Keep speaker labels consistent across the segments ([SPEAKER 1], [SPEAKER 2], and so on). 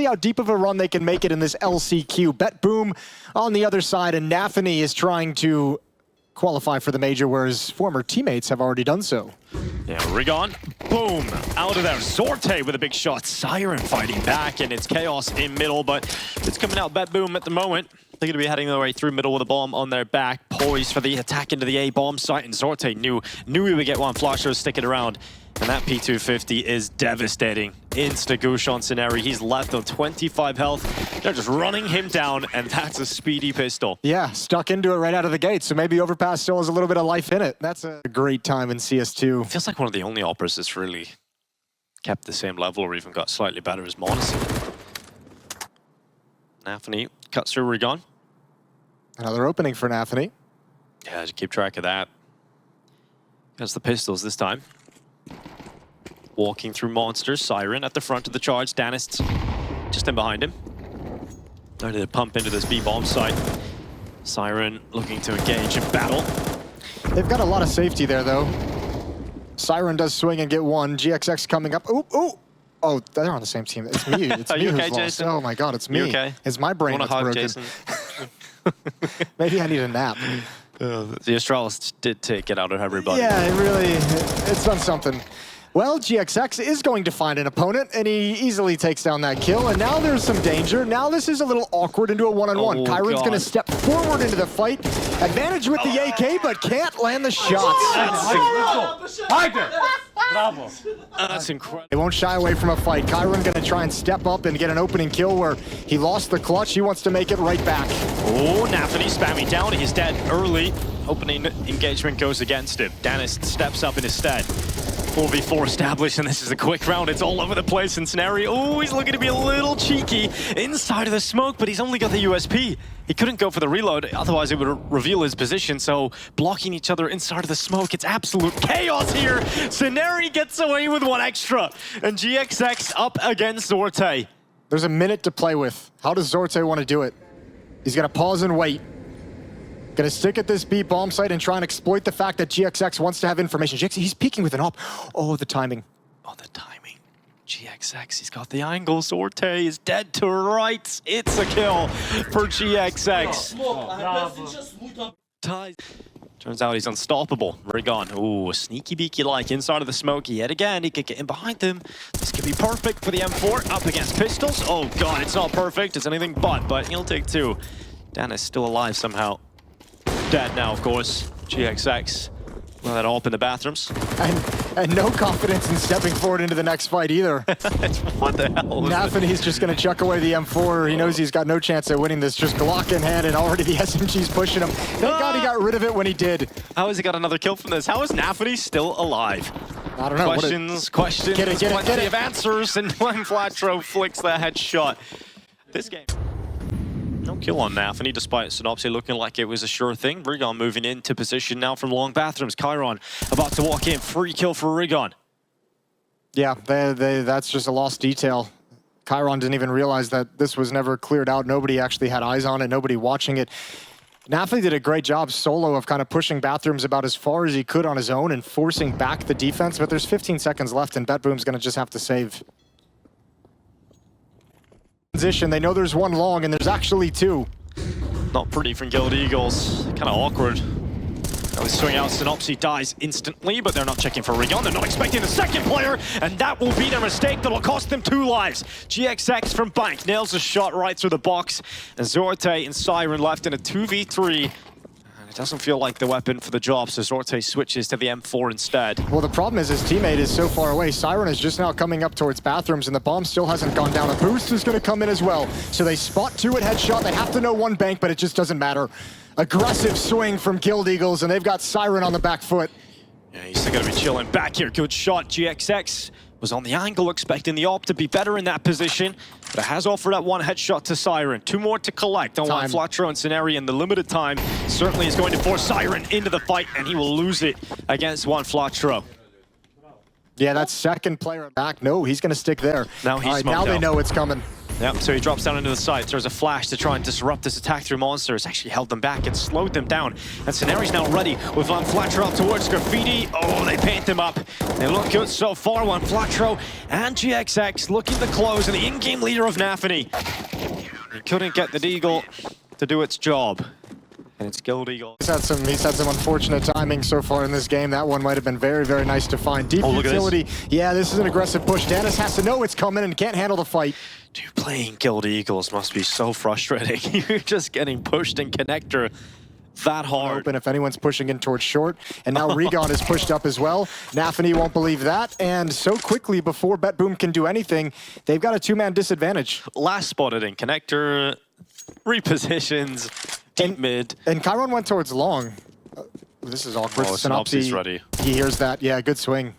[SPEAKER 1] See how deep of a run they can make it in this LCQ. BetBoom on the other side, and Nafany is trying to qualify for the major, whereas former teammates have already done so.
[SPEAKER 2] Yeah, Rigon, boom, out of there. Zorte with a big shot. Siren fighting back, and it's chaos in middle, but it's coming out BetBoom at the moment. They're going to be heading their way through middle with a bomb on their back, poised for the attack into the A bomb site, and Zorte knew he would get one. Flasher sticking around, and that P250 is devastating. Insta-goosh on Scenari. He's left on 25 health. They're just running him down, and that's a speedy pistol.
[SPEAKER 1] Yeah, stuck into it right out of the gate, so maybe Overpass still has a little bit of life in it. That's a great time in CS2.
[SPEAKER 2] Feels like one of the only operas that's really kept the same level or even got slightly better as Monacy. Nafany cuts through Rigon.
[SPEAKER 1] Another opening for Nafany.
[SPEAKER 2] Yeah, just keep track of that. That's the pistols this time. Walking through monsters. Siren at the front of the charge. Danist just in behind him. Ready to pump into this B-bomb site. Siren looking to engage in battle.
[SPEAKER 1] They've got a lot of safety there, though. Siren does swing and get one. GXX coming up. Ooh, ooh! Oh, they're on the same team. It's me. It's me who's
[SPEAKER 2] okay,
[SPEAKER 1] lost.
[SPEAKER 2] Jason?
[SPEAKER 1] Oh my God, it's me.
[SPEAKER 2] You okay?
[SPEAKER 1] It's my brain that's broken.
[SPEAKER 2] Jason?
[SPEAKER 1] Maybe I need a nap.
[SPEAKER 2] The Astralis did take it out of everybody.
[SPEAKER 1] Yeah, it's done something. Well, GXX is going to find an opponent, and he easily takes down that kill, and now there's some danger. Now this is a little awkward into a one-on-one. Kyron's going to step forward into the fight. Advantage with the AK, but can't land the shots.
[SPEAKER 2] That's incredible.
[SPEAKER 1] They won't shy away from a fight. Kyron going to try and step up and get an opening kill where he lost the clutch. He wants to make it right back.
[SPEAKER 2] Oh, Nafany spamming down. He's dead early. Opening engagement goes against him. Danist steps up in his stead. 4v4 established, and this is a quick round. It's all over the place in scenario. Oh, he's looking to be a little cheeky inside of the smoke, but he's only got the USP. He couldn't go for the reload, otherwise it would reveal his position, so blocking each other inside of the smoke. It's absolute chaos here. Scenari gets away with one extra, and GXX up against Zorte.
[SPEAKER 1] There's a minute to play with. How does Zorte want to do it? He's going to pause and wait. Gonna stick at this B bomb site and try and exploit the fact that GXX wants to have information. GXX, he's peeking with an op. Oh, the timing.
[SPEAKER 2] Oh, the timing. GXX, he's got the angle. Zorte is dead to rights. It's a kill for GXX. Turns out he's unstoppable. Rigon, ooh, sneaky beaky like inside of the smoke. Yet again, he could get in behind them. This could be perfect for the M4 up against pistols. Oh God, it's not perfect. It's anything but he'll take two. Dan is still alive somehow. Dead now, of course. GXX. Well, that all up in the bathrooms.
[SPEAKER 1] And no confidence in stepping forward into the next fight either.
[SPEAKER 2] What the hell was
[SPEAKER 1] Nafany's just going to chuck away the M4. He knows he's got no chance at winning this. Just Glock in hand, and already the SMG's pushing him. Thank God he got rid of it when he did.
[SPEAKER 2] How has he got another kill from this? How is Nafany still alive?
[SPEAKER 1] I don't know.
[SPEAKER 2] Questions.
[SPEAKER 1] Get it.
[SPEAKER 2] Plenty of answers, and when Flatro flicks that headshot. This game. No kill on Nafany, despite Synopsy looking like it was a sure thing. Rigon moving into position now from long bathrooms. Chiron about to walk in. Free kill for Rigon.
[SPEAKER 1] Yeah, that's just a lost detail. Chiron didn't even realize that this was never cleared out. Nobody actually had eyes on it, nobody watching it. Nafany did a great job solo of kind of pushing bathrooms about as far as he could on his own and forcing back the defense, but there's 15 seconds left and BetBoom's going to just have to save. They know there's one long, and there's actually two.
[SPEAKER 2] Not pretty from Guild Eagles. Kind of awkward. They swing out, Synopsy dies instantly, but they're not checking for Rigon. They're not expecting the second player, and that will be their mistake. That'll cost them 2 lives. GXX from Bank nails a shot right through the box, and Zorte and Siren left in a 2v3. It doesn't feel like the weapon for the job, so Zorte switches to the M4 instead.
[SPEAKER 1] Well, the problem is his teammate is so far away. Siren is just now coming up towards bathrooms, and the bomb still hasn't gone down. A boost is going to come in as well. So they spot two at headshot. They have to know one bank, but it just doesn't matter. Aggressive swing from Guild Eagles, and they've got Siren on the back foot.
[SPEAKER 2] Yeah, he's still going to be chilling back here. Good shot. GXX was on the angle, expecting the op to be better in that position, but has offered that one headshot to Siren. 2 more to collect on one Flatro and Scenari, and the limited time certainly is going to force Siren into the fight, and he will lose it against one Flatro.
[SPEAKER 1] Yeah, that second player back. No, he's going to stick there.
[SPEAKER 2] Now he's
[SPEAKER 1] now they know it's coming.
[SPEAKER 2] Yep, so he drops down into the site. There's a flash to try and disrupt this attack through monsters. Actually held them back and slowed them down. And Scenari's now ready with Van Flatro up towards Graffiti. Oh, they paint them up. They look good so far. Van Flatro and GXX looking to close, and the in-game leader of Nafany. He couldn't get the Deagle to do its job. And it's Guild Eagle.
[SPEAKER 1] He's had some unfortunate timing so far in this game. That one might have been very, very nice to find. Deep utility. Yeah, this is an aggressive push. Dennis has to know it's coming and can't handle the fight.
[SPEAKER 2] Dude, playing Guild Eagles must be so frustrating. You're just getting pushed in connector that hard.
[SPEAKER 1] Open if anyone's pushing in towards short. And now Regon is pushed up as well. Nafany won't believe that. And so quickly before BetBoom can do anything, they've got a two-man disadvantage.
[SPEAKER 2] Last spotted in connector, repositions, deep mid.
[SPEAKER 1] And Chiron went towards long. This is awkward.
[SPEAKER 2] Oh, Synopsy's ready.
[SPEAKER 1] He hears that. Yeah, good swing.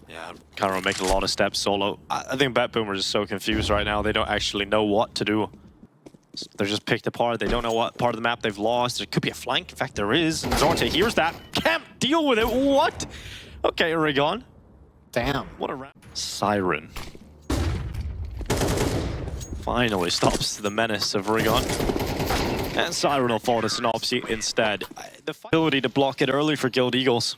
[SPEAKER 2] Yeah, Chiron making a lot of steps solo. I think BetBoom are just so confused right now. They don't actually know what to do. They're just picked apart. They don't know what part of the map they've lost. There could be a flank. In fact, there is. Zorte hears that. Can't deal with it. What? Okay, Rigon.
[SPEAKER 1] Damn.
[SPEAKER 2] What a round. Siren finally stops the menace of Rigon. And Siren will fall to Synopsy instead. The ability to block it early for Guild Eagles.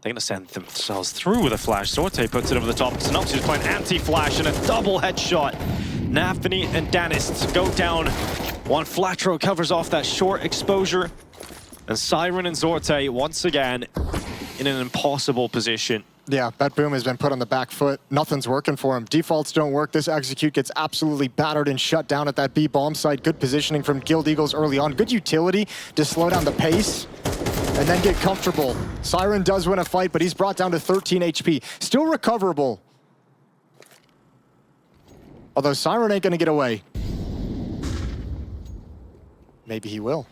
[SPEAKER 2] They're going to send themselves through with a flash. Zorte puts it over the top. Synopsy is playing anti-flash and a double headshot. Nafany and Danist go down. One Flatro covers off that short exposure. And Siren and Zorte once again in an impossible position.
[SPEAKER 1] Yeah, BetBoom has been put on the back foot. Nothing's working for him. Defaults don't work. This execute gets absolutely battered and shut down at that B bomb site. Good positioning from Guild Eagles early on. Good utility to slow down the pace and then get comfortable. Siren does win a fight, but he's brought down to 13 HP. Still recoverable. Although Siren ain't gonna get away. Maybe he will.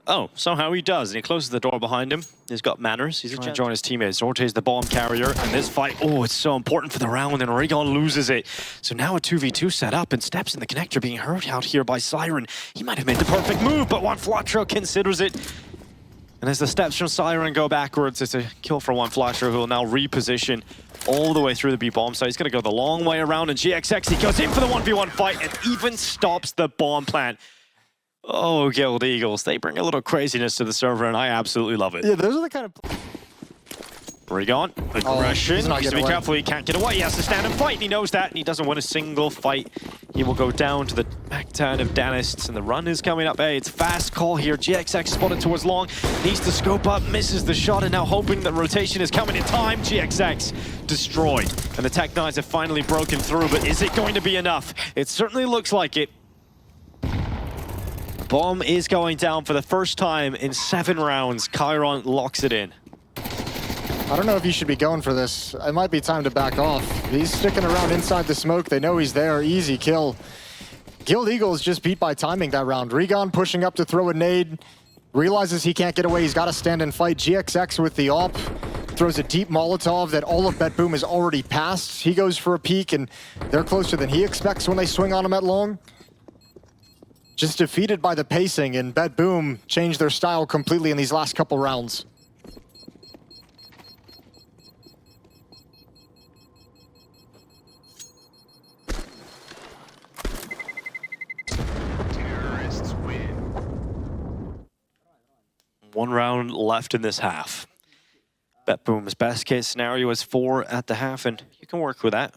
[SPEAKER 2] Oh, somehow he does, and he closes the door behind him. He's got manners. He's trying to join his teammates. Zorte is the bomb carrier, and this fight, oh, it's so important for the round, and Rigon loses it. So now a 2v2 set up, and steps in the connector being hurt out here by Siren. He might have made the perfect move, but One Flatro considers it. And as the steps from Siren go backwards, it's a kill for One Flatro, who will now reposition all the way through the B bomb site. He's going to go the long way around, and GXX, he goes in for the 1v1 fight, and even stops the bomb plant. Oh, Guild Eagles, they bring a little craziness to the server, and I absolutely love it.
[SPEAKER 1] Yeah, those are the kind of...
[SPEAKER 2] Rigon, aggression,
[SPEAKER 1] he's not
[SPEAKER 2] needs to be
[SPEAKER 1] getting away.
[SPEAKER 2] careful, he can't get away, he has to stand and fight, and he knows that, and he doesn't win a single fight. He will go down to the back turn of Danists, and the run is coming up. Hey, it's fast call here, GXX spotted towards long, needs to scope up, misses the shot, and now hoping that rotation is coming in time. GXX destroyed, and the Tech-9s have finally broken through, but is it going to be enough? It certainly looks like it. Bomb is going down for the first time in 7 rounds. Chiron locks it in.
[SPEAKER 1] I don't know if you should be going for this. It might be time to back off. He's sticking around inside the smoke. They know he's there. Easy kill. Guild Eagles just beat by timing that round. Rigon pushing up to throw a nade. Realizes he can't get away. He's got to stand and fight. GXX with the AWP. Throws a deep Molotov that all of BetBoom has already passed. He goes for a peek, and they're closer than he expects when they swing on him at long. Just defeated by the pacing, and BetBoom changed their style completely in these last couple rounds.
[SPEAKER 3] Terrorists win.
[SPEAKER 2] 1 round left in this half. BetBoom's best case scenario is 4 at the half, and you can work with that.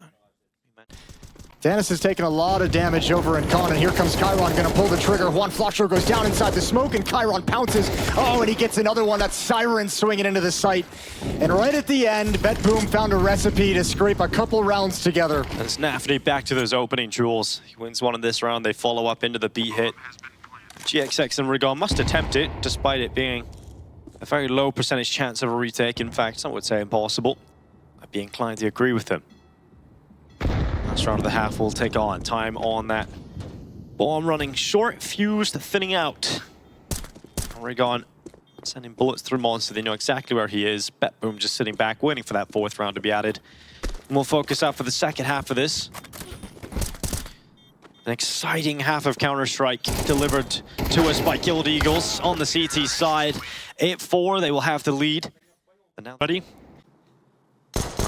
[SPEAKER 1] Danis has taken a lot of damage over in Con, and here comes Chiron gonna pull the trigger. One Flatro goes down inside the smoke, and Chiron pounces. Oh, and he gets another one. That's Siren swinging into the site. And right at the end, BetBoom found a recipe to scrape a couple rounds together.
[SPEAKER 2] And Nafany back to those opening jewels. He wins one in this round. They follow up into the B hit. GXX and Rigon must attempt it, despite it being a very low percentage chance of a retake. In fact, some would say impossible. I'd be inclined to agree with them. Last round of the half will take on. Time on that bomb running short, fused, thinning out. Rigon sending bullets through monster. They know exactly where he is. BetBoom just sitting back, waiting for that 4th round to be added. And we'll focus out for the second half of this. An exciting half of Counter-Strike delivered to us by Guild Eagles on the CT side. 8-4, they will have the lead. And now ready?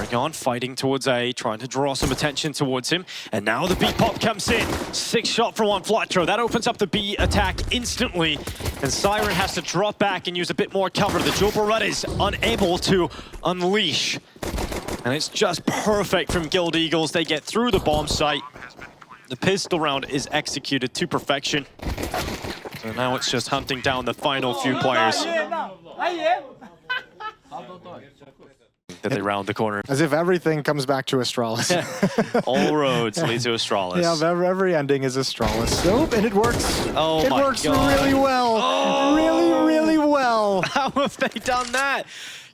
[SPEAKER 2] Rigon fighting towards A, trying to draw some attention towards him. And now the B pop comes in. 6 shot from Flatro. That opens up the B attack instantly. And Siren has to drop back and use a bit more cover. The Jumbo Red is unable to unleash. And it's just perfect from Guild Eagles. They get through the bomb site. The pistol round is executed to perfection. So now it's just hunting down the final few players. That they round the corner.
[SPEAKER 1] As if everything comes back to Astralis.
[SPEAKER 2] All roads lead to Astralis.
[SPEAKER 1] Yeah, every ending is Astralis. Nope, and it works.
[SPEAKER 2] Oh
[SPEAKER 1] it
[SPEAKER 2] my
[SPEAKER 1] works
[SPEAKER 2] God.
[SPEAKER 1] really well.
[SPEAKER 2] Oh!
[SPEAKER 1] Really well.
[SPEAKER 2] How have they done that?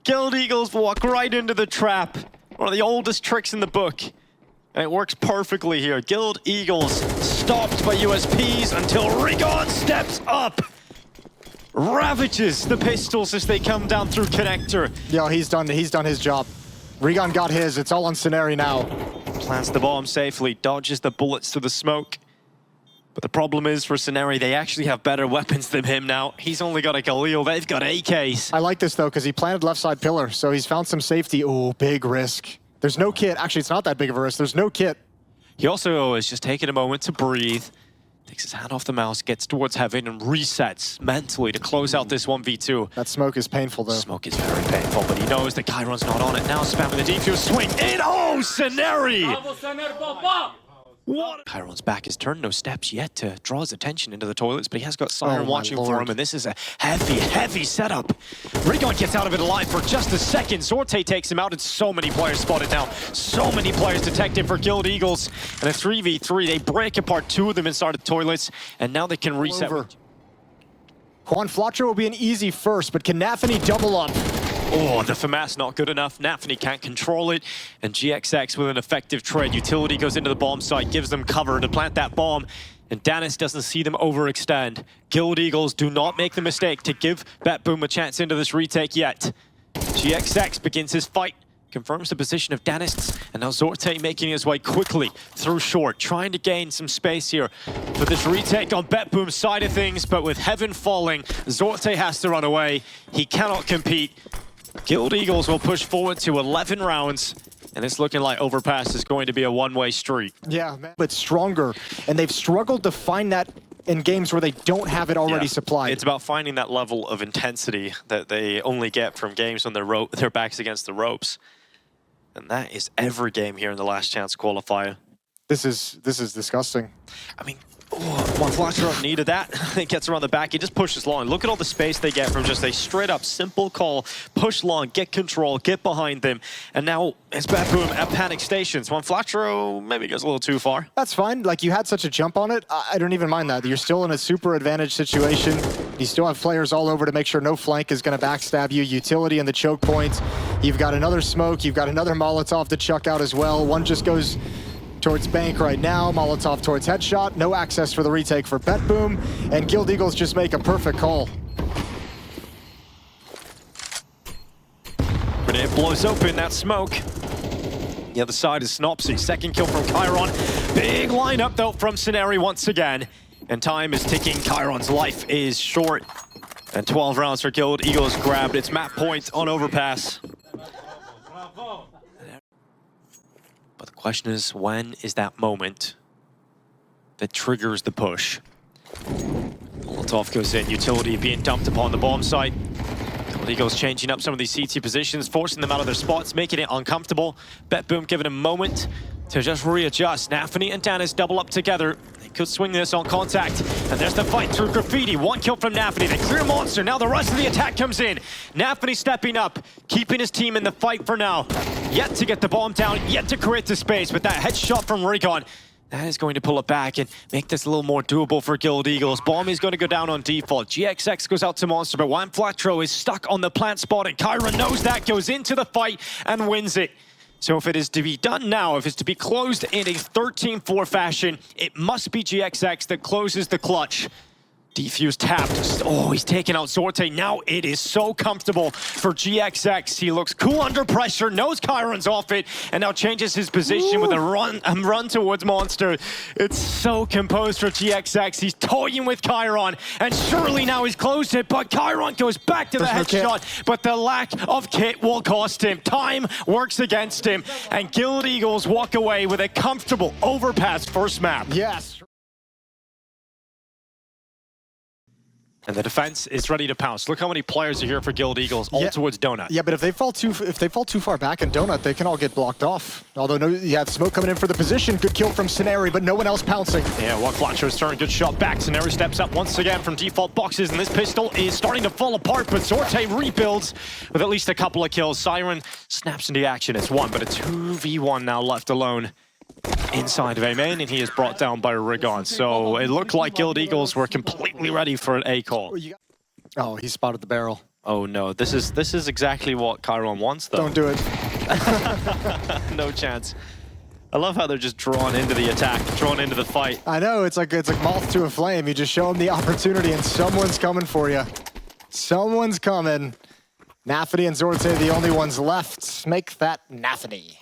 [SPEAKER 2] Guild Eagles walk right into the trap. One of the oldest tricks in the book. And it works perfectly here. Guild Eagles stopped by USPs until Rigon steps up. Ravages the pistols as they come down through connector.
[SPEAKER 1] Yo, he's done his job. Rigon got his. It's all on Scenari now.
[SPEAKER 2] Plants the bomb safely, dodges the bullets through the smoke. But the problem is for Scenari, they actually have better weapons than him now. He's only got a Galil, they've got AKs.
[SPEAKER 1] I like this though, because he planted left side pillar, so he's found some safety. Ooh, big risk. There's no kit. Actually, it's not that big of a risk. There's no kit.
[SPEAKER 2] He also is just taking a moment to breathe. Takes his hand off the mouse, gets towards heaven, and resets mentally to close out this 1v2.
[SPEAKER 1] That smoke is painful, though.
[SPEAKER 2] Smoke is very painful, but he knows that Chiron's not on it. Now spamming the defuse swing in. Oh, Scenari! What? Chiron's back is turned, no steps yet to draw his attention into the toilets, but he has got Siren watching for him, and this is a heavy setup. Rigon gets out of it alive for just a second. Zorte takes him out, and so many players spotted now. So many players detected for Guild Eagles. And a 3v3, they break apart 2 of them inside the toilets, and now they can reset.
[SPEAKER 1] Flatro will be an easy first, but can Nafany double up?
[SPEAKER 2] Oh, the FAMAS not good enough. Nafany can't control it. And GXX with an effective trade. Utility goes into the bomb site, gives them cover to plant that bomb. And Danis doesn't see them overextend. Guild Eagles do not make the mistake to give BetBoom a chance into this retake yet. GXX begins his fight. Confirms the position of Danis. And now Zorte making his way quickly through short. Trying to gain some space here for this retake on BetBoom's side of things. But with heaven falling, Zorte has to run away. He cannot compete. Guild Eagles will push forward to 11 rounds, and it's looking like Overpass is going to be a one-way street.
[SPEAKER 1] Yeah, man. But stronger, and they've struggled to find that in games where they don't have it already supplied.
[SPEAKER 2] It's about finding that level of intensity that they only get from games when their backs against the ropes. And that is every game here in the Last Chance qualifier.
[SPEAKER 1] This is disgusting.
[SPEAKER 2] I mean, Flatro needed that. He gets around the back. He just pushes long. Look at all the space they get from just a straight-up simple call. Push long, get control, get behind them. And now it's BetBoom at panic stations. Flatro maybe goes a little too far.
[SPEAKER 1] That's fine. Like, you had such a jump on it. I don't even mind that. You're still in a super advantage situation. You still have players all over to make sure no flank is going to backstab you. Utility in the choke points. You've got another smoke. You've got another Molotov to chuck out as well. One just goes towards Bank right now, Molotov towards Headshot, no access for the retake for BetBoom, and Guild Eagles just make a perfect call.
[SPEAKER 2] Grenade blows open that smoke. The other side is Snopsy, second kill from Chiron. Big lineup though from Scenari once again, and time is ticking. Chiron's life is short, and 12 rounds for Guild Eagles grabbed its map point on Overpass. But the question is, when is that moment that triggers the push? Molotov goes in, Utility being dumped upon the bomb site. Eagles changing up some of these CT positions, forcing them out of their spots, making it uncomfortable. BetBoom giving a moment to just readjust. Nafany and Danis double up together. They could swing this on contact. And there's the fight through Graffiti. One kill from Nafany. They clear Monster. Now the rest of the attack comes in. Nafany stepping up, keeping his team in the fight for now. Yet to get the bomb down, yet to create the space. But that headshot from Rigon, that is going to pull it back and make this a little more doable for Guild Eagles. Bomb is going to go down on default. GXX goes out to Monster, but Flatro is stuck on the plant spot, and Chiron knows that, goes into the fight and wins it. So if it is to be done now, if it's to be closed in a 13-4 fashion, it must be GXX that closes the clutch. Defuse tapped. Oh, he's taking out Zorte. Now it is so comfortable for GXX. He looks cool under pressure, knows Chiron's off it, and now changes his position with a run towards Monster. It's so composed for GXX. He's toying with Chiron, and surely now he's closed it, but Chiron goes back to the headshot, but the lack of kit will cost him. Time works against him, and Guild Eagles walk away with a comfortable overpass first map.
[SPEAKER 1] Yes.
[SPEAKER 2] And the defense is ready to pounce. Look how many players are here for Guild Eagles, all towards Donut.
[SPEAKER 1] Yeah, but if they fall too far back in Donut, they can all get blocked off. Although you have smoke coming in for the position. Good kill from Scenary, but no one else pouncing.
[SPEAKER 2] Yeah, one Flatro's turn, good shot back. Scenary steps up once again from default boxes, and this pistol is starting to fall apart, but Zorte rebuilds with at least a couple of kills. Siren snaps into action. It's one, but a 2v1 now left alone inside of A main, and he is brought down by Rigon. So it looked like Guild Eagles were completely ready for an A call.
[SPEAKER 1] Oh, he spotted the barrel.
[SPEAKER 2] Oh no, this is exactly what Chiron wants, though.
[SPEAKER 1] Don't do it.
[SPEAKER 2] No chance. I love how they're just drawn into the attack, drawn into the fight.
[SPEAKER 1] I know, it's like moth to a flame. You just show them the opportunity, and someone's coming for you. Someone's coming. Nafany and Zorte, the only ones left. Make that Nafany.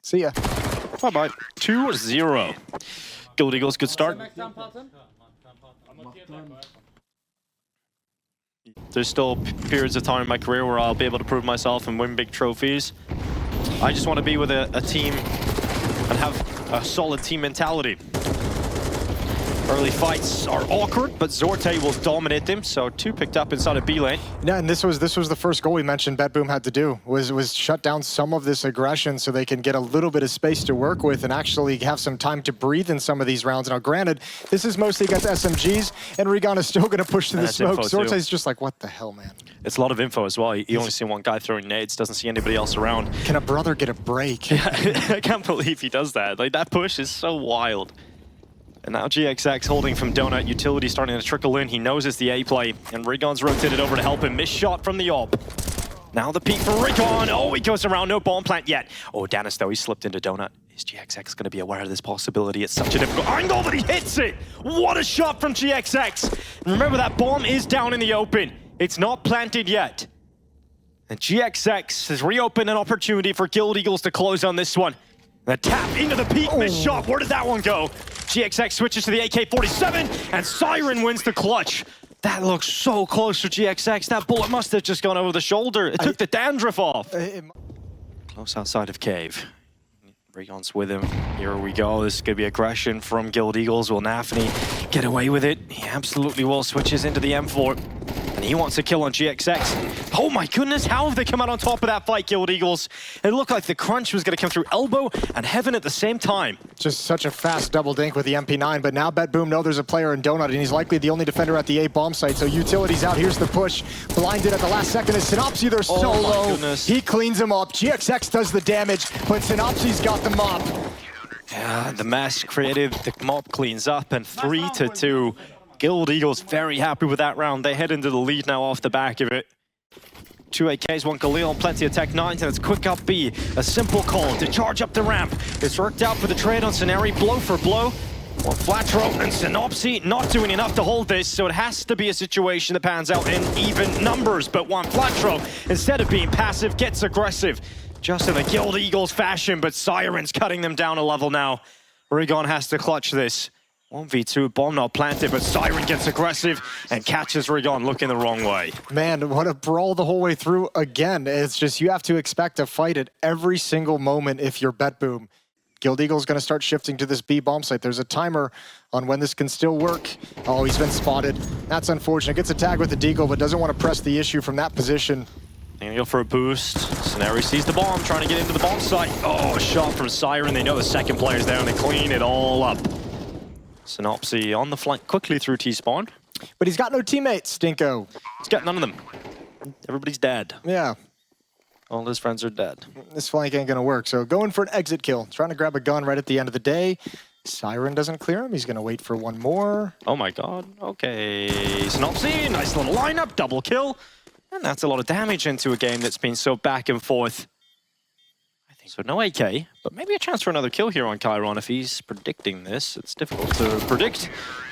[SPEAKER 1] See ya.
[SPEAKER 2] Bye-bye. 2-0. Guild Eagles, good start. There's still periods of time in my career where I'll be able to prove myself and win big trophies. I just want to be with a team and have a solid team mentality. Early fights are awkward, but Zorte will dominate them. So 2 picked up inside of B lane.
[SPEAKER 1] Yeah, and this was the first goal we mentioned BetBoom had to do, was shut down some of this aggression so they can get a little bit of space to work with and actually have some time to breathe in some of these rounds. Now, granted, this is mostly against SMGs, and Rigon is still going to push to the smoke. Zorte's just like, what the hell, man?
[SPEAKER 2] It's a lot of info as well. You only see one guy throwing nades, doesn't see anybody else around.
[SPEAKER 1] Can a brother get a break?
[SPEAKER 2] I can't believe he does that. Like, that push is so wild. And now GXX holding from Donut. Utility starting to trickle in. He knows it's the A play. And Rigon's rotated over to help him. Missed shot from the AWP. Now the peek for Rigon. Oh, he goes around. No bomb plant yet. Oh, Danis, though, he slipped into Donut. Is GXX going to be aware of this possibility? It's such a difficult angle, but he hits it. What a shot from GXX. And remember, that bomb is down in the open. It's not planted yet. And GXX has reopened an opportunity for Guild Eagles to close on this one. The tap into the peak, missed shot. Where did that one go? GXX switches to the AK-47, and Siren wins the clutch. That looks so close for GXX. That bullet must have just gone over the shoulder. It took the dandruff off. Close outside of cave. Rigon's with him. Here we go. This is going to be aggression from Guild Eagles. Will Nafany get away with it? He absolutely will. Switches into the M4. And he wants a kill on GXX. Oh my goodness, how have they come out on top of that fight, Guild Eagles? It looked like the crunch was going to come through elbow and heaven at the same time.
[SPEAKER 1] Just such a fast double dink with the MP9, but now BetBoom know there's a player in Donut, and he's likely the only defender at the A bomb site, so Utility's out. Here's the push. Blinded at the last second is Synopsy. They're solo. He cleans him up. GXX does the damage, but Synopsy's got the mop.
[SPEAKER 2] Yeah, the mess created, the mop cleans up, and 3-2. Guild Eagles very happy with that round. They head into the lead now off the back of it. 2 AKs, 1 Galil, plenty of Tech 9s, and it's quick up B. A simple call to charge up the ramp. It's worked out for the trade on Scenary, blow for blow. Well, Flatro and Synopsy not doing enough to hold this, so it has to be a situation that pans out in even numbers. But Juan Flatro, instead of being passive, gets aggressive. Just in the Guild Eagles fashion, but Siren's cutting them down a level now. Rigon has to clutch this. 1v2, bomb not planted, but Siren gets aggressive and catches Rigon looking the wrong way.
[SPEAKER 1] Man, what a brawl the whole way through again. It's just, you have to expect a fight at every single moment if you're BetBoom. Guild Eagle's going to start shifting to this B bomb site. There's a timer on when this can still work. Oh, he's been spotted. That's unfortunate. Gets a tag with the deagle, but doesn't want to press the issue from that position.
[SPEAKER 2] Gonna go for a boost. Scenary sees the bomb, trying to get into the bomb site. Oh, a shot from Siren. They know the second player's there, and they clean it all up. Synopsy on the flank quickly through T-spawn.
[SPEAKER 1] But he's got no teammates, Stinko.
[SPEAKER 2] He's got none of them. Everybody's dead.
[SPEAKER 1] Yeah.
[SPEAKER 2] All his friends are dead.
[SPEAKER 1] This flank ain't gonna work, so going for an exit kill. Trying to grab a gun right at the end of the day. Siren doesn't clear him. He's gonna wait for one more.
[SPEAKER 2] Oh my god. Okay. Synopsy, nice little lineup, double kill. And that's a lot of damage into a game that's been so back and forth. I So no AK, but maybe a chance for another kill here on Chiron if he's predicting this. It's difficult to predict,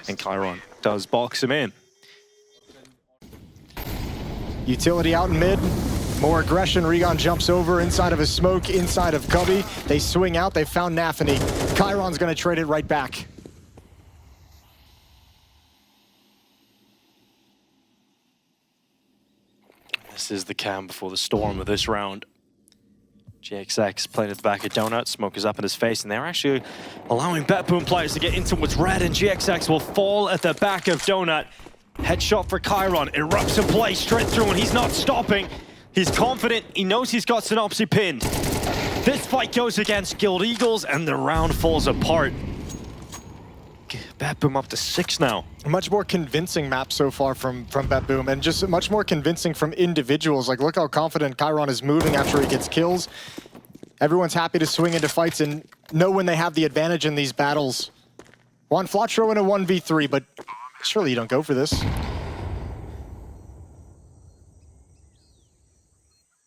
[SPEAKER 2] and Chiron does box him in.
[SPEAKER 1] Utility out in mid. More aggression. Regon jumps over inside of his smoke, inside of Cubby. They swing out. They found Nafany. Chiron's going to trade it right back.
[SPEAKER 2] This is the cam before the storm of this round. GXX playing at the back of Donut. Smoke is up in his face, and they're actually allowing BetBoom players to get into what's red, and GXX will fall at the back of Donut. Headshot for Chiron. Erupts in play straight through, and he's not stopping. He's confident. He knows he's got Synopsy pinned. This fight goes against Guild Eagles, and the round falls apart. BetBoom up to 6 now.
[SPEAKER 1] A much more convincing map so far from BetBoom, and just much more convincing from individuals. Like, look how confident Chiron is moving after he gets kills. Everyone's happy to swing into fights and know when they have the advantage in these battles. Juan Flatro in a 1v3, but surely you don't go for this.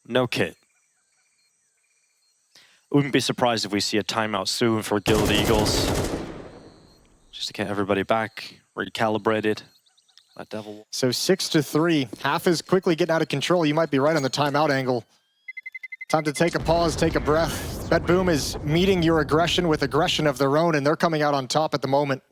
[SPEAKER 2] No kit. Wouldn't be surprised if we see a timeout soon for Guild Eagles. Just to get everybody back, recalibrated. That devil.
[SPEAKER 1] So 6-3. Half is quickly getting out of control. You might be right on the timeout angle. Time to take a pause, take a breath. BetBoom is meeting your aggression with aggression of their own, and they're coming out on top at the moment.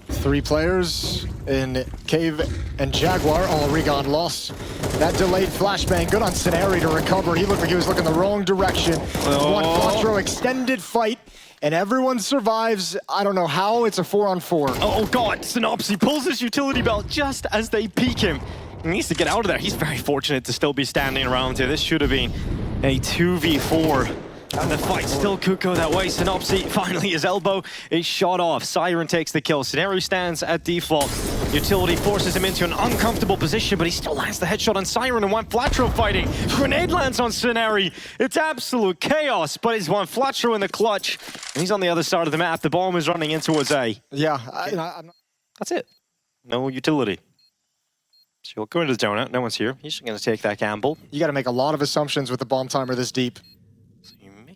[SPEAKER 1] 3 players in Cave and Jaguar. Oh, Regon lost that delayed flashbang. Good on Scenari to recover. He looked like he was looking the wrong direction. Juan Flatro extended fight, and everyone survives. I don't know how. It's a 4-on-4.
[SPEAKER 2] Oh God, Synopsy pulls his utility belt just as they peek him. He needs to get out of there. He's very fortunate to still be standing around here. This should have been a 2v4. And the fight still could go that way. Synopsy, finally, his elbow is shot off. Siren takes the kill. Scenario stands at default. Utility forces him into an uncomfortable position, but he still lands the headshot on Siren and Juan Flatro fighting. Grenade lands on Scenario. It's absolute chaos, but it's Juan Flatro in the clutch. And he's on the other side of the map. The bomb is running in towards A.
[SPEAKER 1] Yeah,
[SPEAKER 2] That's it. No utility. So you'll go into the donut. No one's here. He's just going to take that gamble.
[SPEAKER 1] You got to make a lot of assumptions with the bomb timer this deep.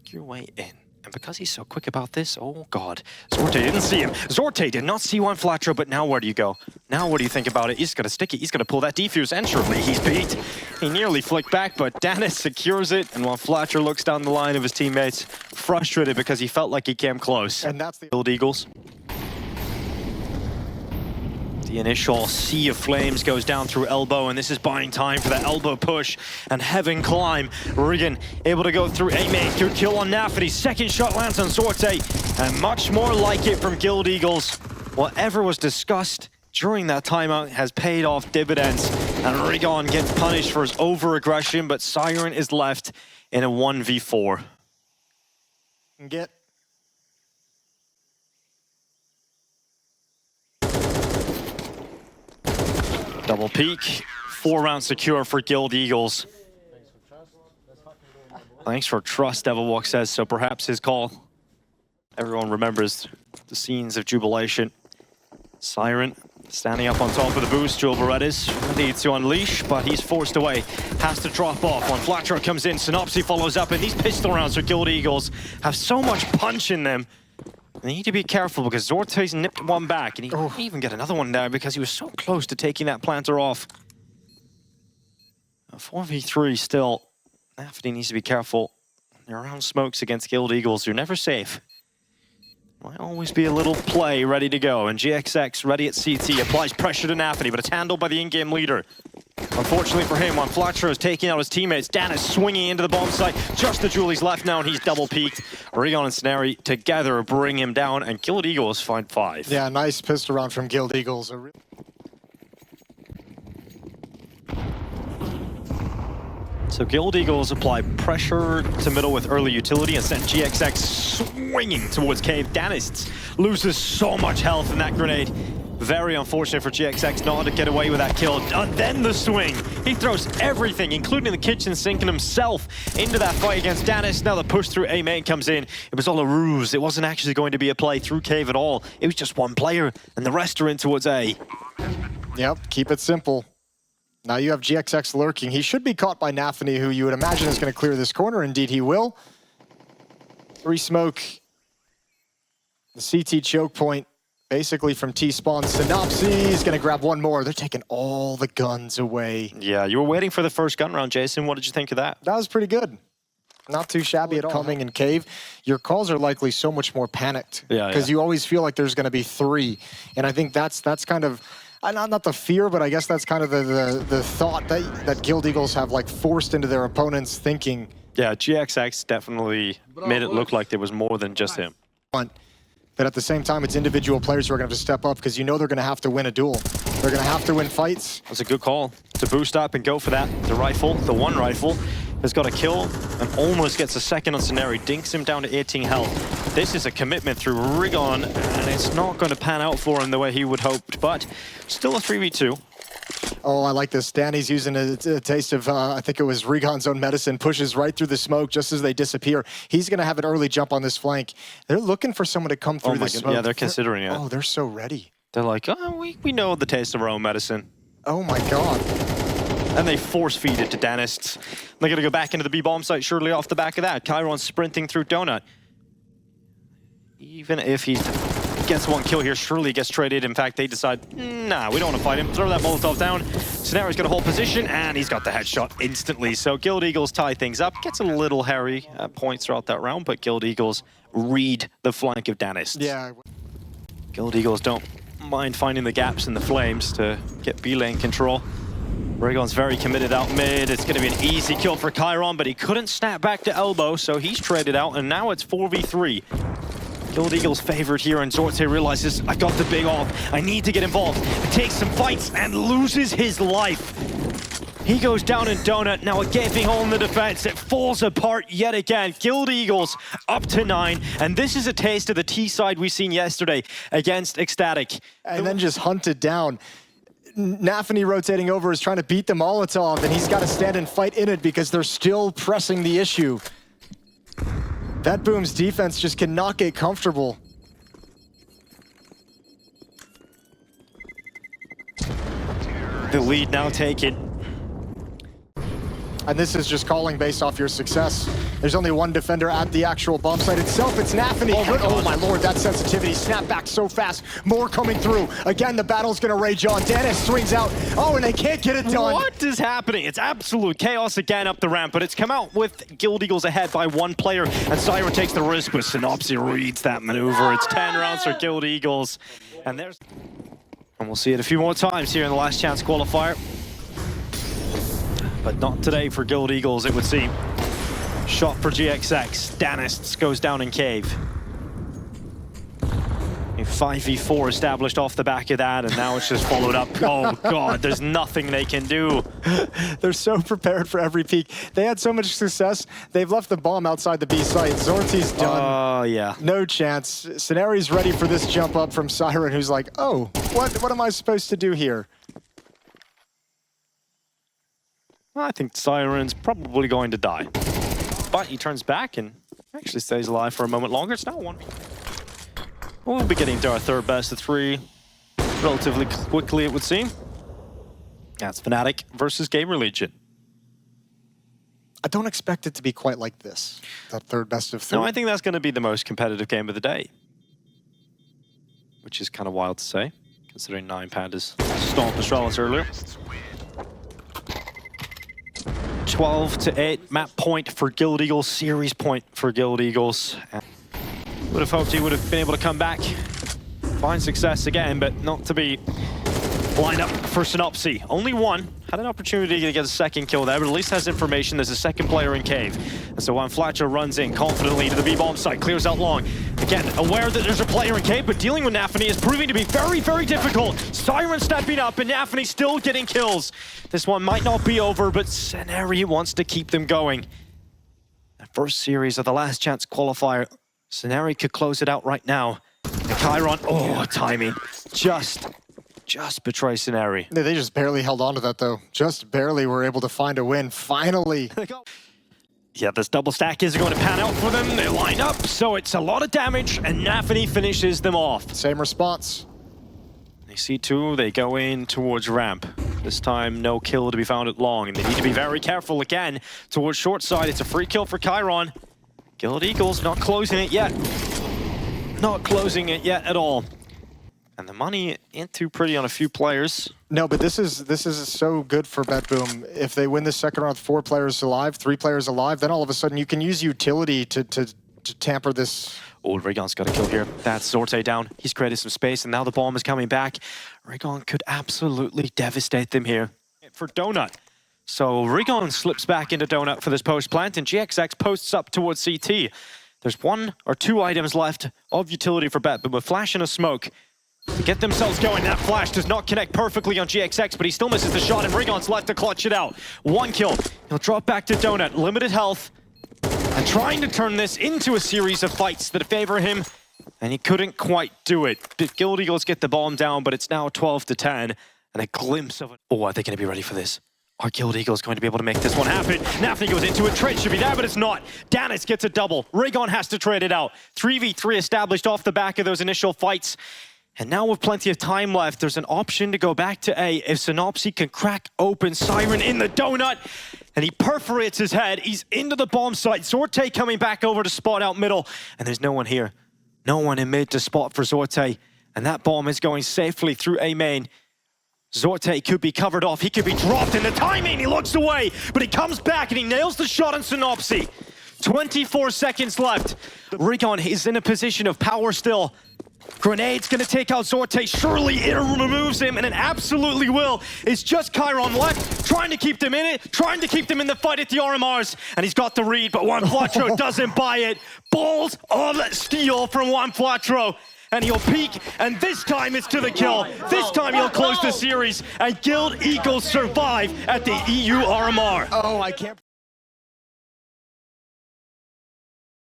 [SPEAKER 2] Your way in. And because he's so quick about this, oh God. Zorte didn't see him. Zorte did not see Juan Flatro, but now where do you go? Now what do you think about it? He's gonna stick it. He's gonna pull that defuse, and surely he's beat. He nearly flicked back, but Danis secures it, and Juan Flatro looks down the line of his teammates, frustrated because he felt like he came close.
[SPEAKER 1] And that's the
[SPEAKER 2] Guild Eagles. The initial sea of flames goes down through elbow, and this is buying time for that elbow push and heaven climb. Regan able to go through A main, good kill on Nafany. Second shot lands on Zorte, and much more like it from Guild Eagles. Whatever was discussed during that timeout has paid off dividends, and Regan gets punished for his over-aggression, but Siren is left in a 1v4.
[SPEAKER 1] Get.
[SPEAKER 2] Double peek, 4-round secure for Guild Eagles. Thanks for trust, Devilwalk says, so perhaps his call. Everyone remembers the scenes of jubilation. Siren standing up on top of the boost. Jewel Berettas ready to unleash, but he's forced away. Has to drop off. When Flatro comes in, Synopsy follows up, and these pistol rounds for Guild Eagles have so much punch in them. They need to be careful because Zorte's nipped one back, and he didn't even get another one down because he was so close to taking that planter off. A 4v3 still. Nafany needs to be careful. They're around smokes against Guild Eagles. You're never safe. Might always be a little play ready to go, and GXX ready at CT applies pressure to Nafany, but it's handled by the in-game leader. Unfortunately for him, when Flatro is taking out his teammates, Dan is swinging into the bomb site. Just the Julie's left now, and he's double peaked. Regon and Scenari together bring him down, and Guild Eagles find 5.
[SPEAKER 1] Yeah, nice pistol round from Guild Eagles.
[SPEAKER 2] So Guild Eagles apply pressure to middle with early utility and send GXX swinging towards Cave. Danis loses so much health in that grenade. Very unfortunate for GXX not to get away with that kill. And then the swing. He throws everything, including the kitchen sink and himself, into that fight against Danis. Now the push through A main comes in. It was all a ruse. It wasn't actually going to be a play through Cave at all. It was just one player, and the rest are in towards A.
[SPEAKER 1] Yep, keep it simple. Now you have GXX lurking. He should be caught by Nafany, who you would imagine is going to clear this corner. Indeed, he will. 3 smoke. The CT choke point, basically from T-spawn. Synopsy is going to grab one more. They're taking all the guns away.
[SPEAKER 2] Yeah, you were waiting for the first gun round, Jason. What did you think of that?
[SPEAKER 1] That was pretty good. Not too shabby at all. Coming in cave, your calls are likely so much more panicked.
[SPEAKER 2] Yeah,
[SPEAKER 1] because you always feel like there's going to be 3. And I think that's kind of, not the fear, but I guess that's kind of the thought that Guild Eagles have like forced into their opponents' thinking.
[SPEAKER 2] Yeah, GXX definitely made it look like there was more than just him.
[SPEAKER 1] But at the same time, it's individual players who are going to have to step up because you know they're going to have to win a duel. They're going to have to win fights.
[SPEAKER 2] That's a good call to boost up and go for that. The rifle, the one rifle, has got a kill and almost gets a second on Scenario. Dinks him down to 18 health. This is a commitment through Rigon, and it's not going to pan out for him the way he would hoped, but still a 3v2.
[SPEAKER 1] Oh, I like this. Danny's using a taste of, I think it was Rigon's own medicine, pushes right through the smoke just as they disappear. He's going to have an early jump on this flank. They're looking for someone to come through the smoke.
[SPEAKER 2] Yeah, they're considering it.
[SPEAKER 1] Oh, they're so ready.
[SPEAKER 2] They're like, oh, we know the taste of our own medicine.
[SPEAKER 1] Oh my God.
[SPEAKER 2] And they force feed it to Danists. They're going to go back into the B-bomb site shortly off the back of that. Chiron's sprinting through Donut. Even if he gets one kill here, surely he gets traded. In fact, they decide, nah, we don't want to fight him. Throw that Molotov down. Scenario's got a hold position, and he's got the headshot instantly. So Guild Eagles tie things up. Gets a little hairy at points throughout that round, but Guild Eagles read the flank of Danists.
[SPEAKER 1] Yeah.
[SPEAKER 2] Guild Eagles don't mind finding the gaps in the flames to get B-lane control. Rigon's very committed out mid. It's going to be an easy kill for Chiron, but he couldn't snap back to elbow, so he's traded out, and now it's 4v3. Guild Eagles favored here, and Zorte realizes, I've got the big off. I need to get involved. Takes some fights and loses his life. He goes down in Donut, now a gaping hole in the defense. It falls apart yet again. Guild Eagles up to 9, and this is a taste of the T side we've seen yesterday against Ecstatic.
[SPEAKER 1] And then just hunted down. Nafany rotating over is trying to beat the Molotov, and he's got to stand and fight in it because they're still pressing the issue. BetBoom's defense just cannot get comfortable.
[SPEAKER 2] The lead now taken.
[SPEAKER 1] And this is just calling based off your success. There's only one defender at the actual bomb site itself. It's Nafany. Oh my lord, that sensitivity. Snap back so fast. More coming through. Again, the battle's going to rage on. Danis swings out. Oh, and they can't get it done.
[SPEAKER 2] What is happening? It's absolute chaos again up the ramp, but it's come out with Guild Eagles ahead by 1 player, and Siren takes the risk, but Synopsy reads that maneuver. It's 10 rounds for Guild Eagles, and we'll see it a few more times here in the last chance qualifier. But not today for Guild Eagles, it would seem. Shot for GXX. Danists goes down in cave. A 5v4 established off the back of that, and now it's just followed up. Oh God, there's nothing they can do.
[SPEAKER 1] They're so prepared for every peak. They had so much success, they've left the bomb outside the B site. Zorti's done.
[SPEAKER 2] Oh, yeah.
[SPEAKER 1] No chance. Scenario's ready for this jump up from Siren, who's like, oh, what am I supposed to do here?
[SPEAKER 2] Well, I think Siren's probably going to die. But he turns back and actually stays alive for a moment longer. It's now 1. We'll be getting to our third best of 3 relatively quickly, it would seem. That's Fnatic versus Gamer Legion.
[SPEAKER 1] I don't expect it to be quite like this, that third best of 3.
[SPEAKER 2] No, I think that's going to be the most competitive game of the day. Which is kind of wild to say, considering 9 Pandas stomped Astralis earlier. 12-8 map point for Guild Eagles, series point for Guild Eagles. Would have hoped he would have been able to come back, find success again, but not to be lined up for Synopsy. Only 1. Had an opportunity to get a second kill there, but at least has information there's a second player in cave. And so when Flatcher runs in confidently to the B-bomb site, clears out long. Again, aware that there's a player in cave, but dealing with Nafany is proving to be very, very difficult. Siren stepping up, and Nafany still getting kills. This one might not be over, but Scenario wants to keep them going. The first series of the last chance qualifier. Scenario could close it out right now. And Chiron, oh, timing. Just betray Scenario.
[SPEAKER 1] They just barely held on to that, though. Just barely were able to find a win, finally.
[SPEAKER 2] Yeah, this double stack isn't going to pan out for them. They line up, so it's a lot of damage, and Nafany finishes them off.
[SPEAKER 1] Same response.
[SPEAKER 2] They see 2, they go in towards ramp. This time, no kill to be found at long, and they need to be very careful again towards short side. It's a free kill for Chiron. Guild Eagles not closing it yet. Not closing it yet at all. And the money ain't too pretty on a few players.
[SPEAKER 1] No, but this is so good for BetBoom. If they win this second round with 4 players alive, 3 players alive, then all of a sudden you can use utility to tamper this.
[SPEAKER 2] Oh, Rigon's got a kill here. That's Zorte down. He's created some space, and now the bomb is coming back. Rigon could absolutely devastate them here. For Donut. So Rigon slips back into Donut for this post plant, and GXX posts up towards CT. There's 1 or 2 items left of utility for BetBoom, a flash and a smoke. To get themselves going, that flash does not connect perfectly on GXX, but he still misses the shot, and Rigon's left to clutch it out. 1 kill. He'll drop back to Donut, limited health, and trying to turn this into a series of fights that favor him, and he couldn't quite do it. Guild Eagles get the bomb down, but it's now 12-10, and a glimpse of it. Oh, are they going to be ready for this? Are Guild Eagles going to be able to make this one happen? Nafny goes into it. Trade should be there, but it's not. Danis gets a double. Rigon has to trade it out. 3v3 established off the back of those initial fights. And now with plenty of time left, there's an option to go back to A if Synopsy can crack open Siren in the donut. And he perforates his head. He's into the bomb site. Zorte coming back over to spot out middle. And there's no one here. No one in mid to spot for Zorte. And that bomb is going safely through A main. Zorte could be covered off. He could be dropped in the timing. He looks away, but he comes back and he nails the shot on Synopsy. 24 seconds left. Rigon is in a position of power still. Grenade's gonna take out Zorte. Surely it removes him, and it absolutely will. It's just Chiron left, trying to keep them in it, trying to keep them in the fight at the RMRs. And he's got the read, but Juan Flatro doesn't buy it. Balls of steel from Juan Flatro. And he'll peek, and this time it's to the kill. This time he'll close the series, and Guild Eagles survive at the EU RMR.
[SPEAKER 1] Oh, I can't.